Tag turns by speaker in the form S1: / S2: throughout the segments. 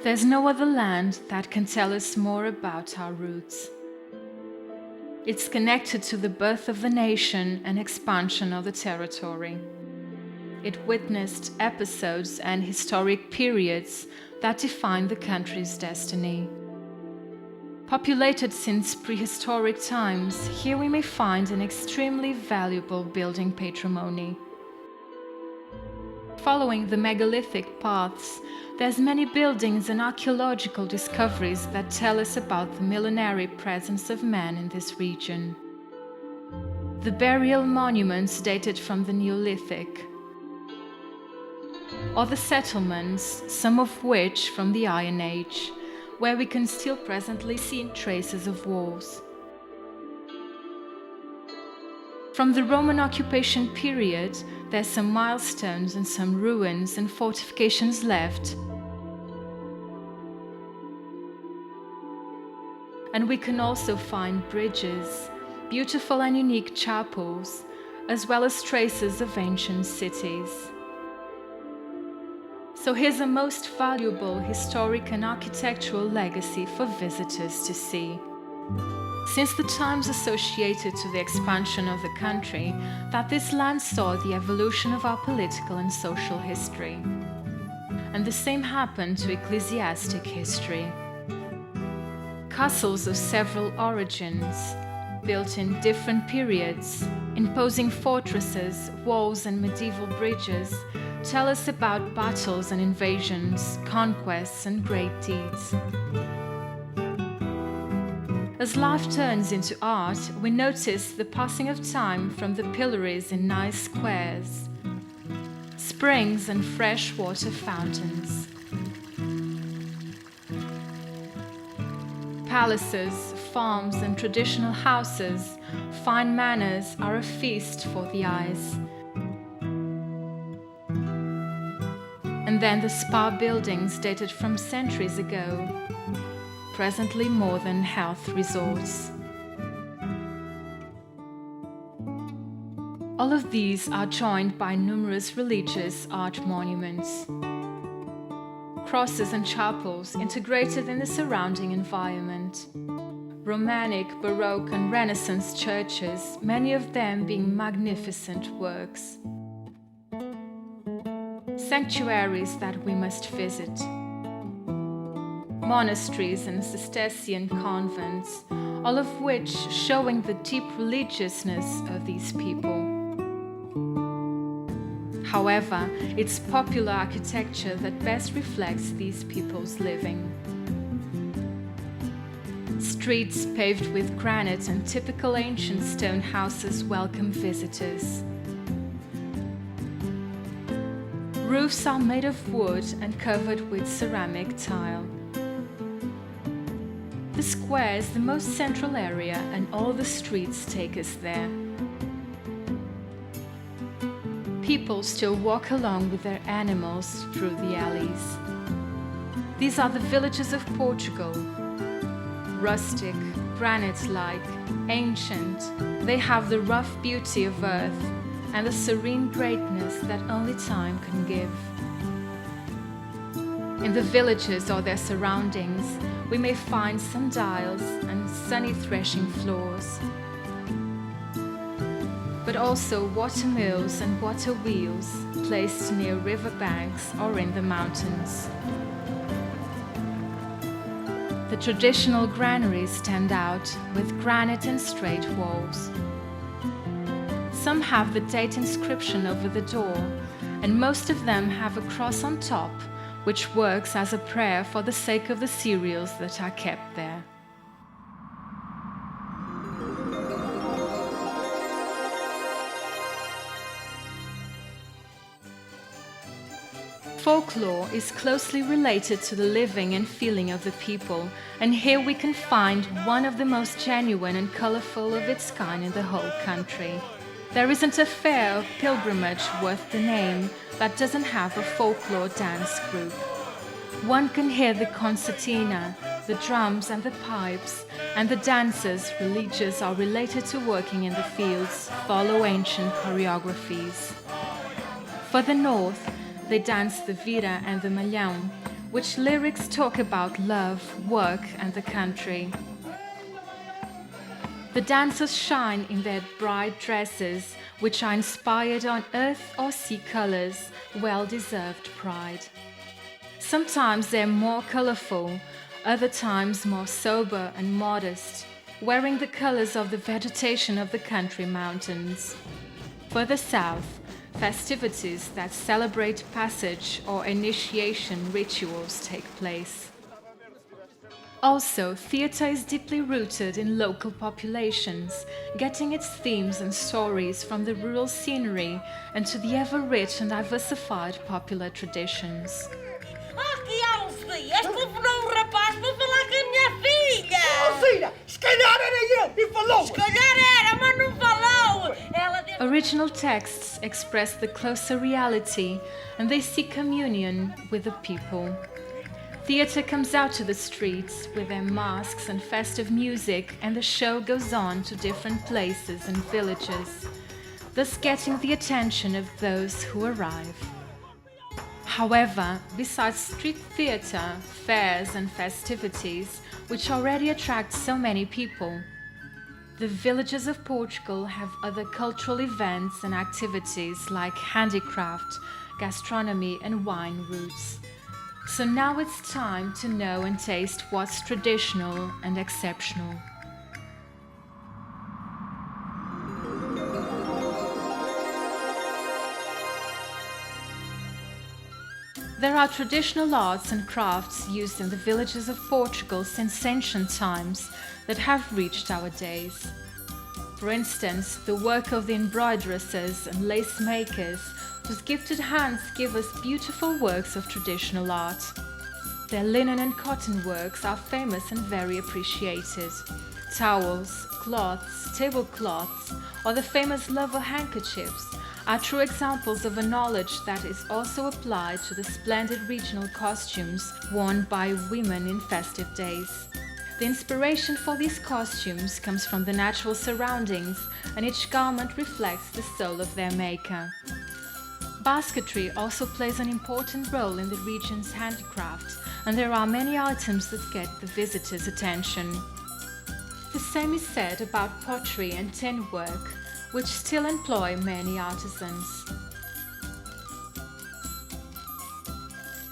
S1: There's no other land that can tell us more about our roots. It's connected to the birth of the nation and expansion of the territory. It witnessed episodes and historic periods that define the country's destiny. Populated since prehistoric times, here we may find an extremely valuable building patrimony. Following the megalithic paths, there's many buildings and archaeological discoveries that tell us about the millenary presence of man in this region. The burial monuments dated from the Neolithic, or the settlements, some of which from the Iron Age, where we can still presently see traces of wars. From the Roman occupation period, there's some milestones and some ruins and fortifications left. And we can also find bridges, beautiful and unique chapels, as well as traces of ancient cities. So here's a most valuable historic and architectural legacy for visitors to see. Since the times associated to the expansion of the country, that this land saw the evolution of our political and social history. And the same happened to ecclesiastic history. Castles of several origins, built in different periods, imposing fortresses, walls and medieval bridges, tell us about battles and invasions, conquests and great deeds. As life turns into art, we notice the passing of time from the pillories in nice squares, springs and freshwater fountains. Palaces, farms and traditional houses, fine manners are a feast for the eyes. And then the spa buildings dated from centuries ago, presently modern health resorts. All of these are joined by numerous religious art monuments. Crosses and chapels integrated in the surrounding environment. Romantic, Baroque and Renaissance churches, many of them being magnificent works. Sanctuaries that we must visit. Monasteries and Cistercian convents, all of which showing the deep religiousness of these people. However, it's popular architecture that best reflects these people's living. Streets paved with granite and typical ancient stone houses welcome visitors. Roofs are made of wood and covered with ceramic tile. The square is the most central area and all the streets take us there. People still walk along with their animals through the alleys. These are the villages of Portugal. Rustic, granite-like, ancient, they have the rough beauty of earth and the serene greatness that only time can give. In the villages or their surroundings, we may find sundials and sunny threshing floors, but also water mills and water wheels placed near riverbanks or in the mountains. The traditional granaries stand out with granite and straight walls. Some have the date inscription over the door, and most of them have a cross on top, which works as a prayer for the sake of the cereals that are kept there. Folklore is closely related to the living and feeling of the people, and here we can find one of the most genuine and colorful of its kind in the whole country. There isn't a fair or pilgrimage worth the name that doesn't have a folklore dance group. One can hear the concertina, the drums and the pipes, and the dancers, religious or related to working in the fields, follow ancient choreographies. For the north, they dance the vira and the malhão, which lyrics talk about love, work, and the country. The dancers shine in their bright dresses, which are inspired on earth or sea colors, well-deserved pride. Sometimes they're more colorful, other times more sober and modest, wearing the colors of the vegetation of the country mountains. Further south, festivities that celebrate passage or initiation rituals take place. Also, theatre is deeply rooted in local populations, getting its themes and stories from the rural scenery and to the ever-rich and diversified popular traditions.
S2: Aqui há uns dias telefonou um rapaz para falar com a minha filha!
S3: Oh, filha, se calhar era ele e falou!
S2: Se calhar era, mas não falou! Ela deve...
S1: Original texts express the closer reality and they seek communion with the people. Theatre comes out to the streets with their masks and festive music, and the show goes on to different places and villages, thus getting the attention of those who arrive. However, besides street theatre, fairs and festivities, which already attract so many people, the villages of Portugal have other cultural events and activities like handicraft, gastronomy and wine routes. So now it's time to know and taste what's traditional and exceptional. There are traditional arts and crafts used in the villages of Portugal since ancient times that have reached our days. For instance, the work of the embroideresses and lace makers, whose gifted hands give us beautiful works of traditional art. Their linen and cotton works are famous and very appreciated. Towels, cloths, tablecloths, or the famous lover handkerchiefs are true examples of a knowledge that is also applied to the splendid regional costumes worn by women in festive days. The inspiration for these costumes comes from the natural surroundings, and each garment reflects the soul of their maker. Basketry also plays an important role in the region's handicraft, and there are many items that get the visitors' attention. The same is said about pottery and tin work, which still employ many artisans.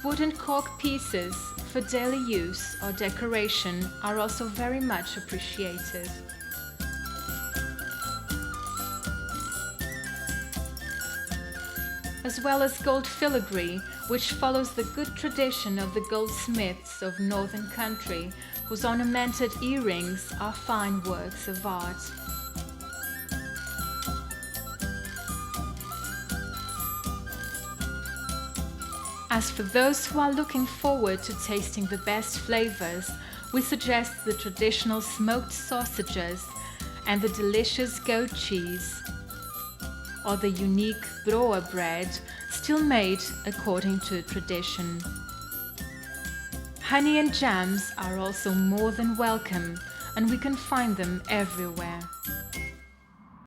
S1: Wood and cork pieces for daily use or decoration are also very much appreciated. As well as gold filigree, which follows the good tradition of the goldsmiths of northern country, whose ornamented earrings are fine works of art. As for those who are looking forward to tasting the best flavors, we suggest the traditional smoked sausages and the delicious goat cheese, or the unique broa bread, still made according to tradition. Honey and jams are also more than welcome, and we can find them everywhere.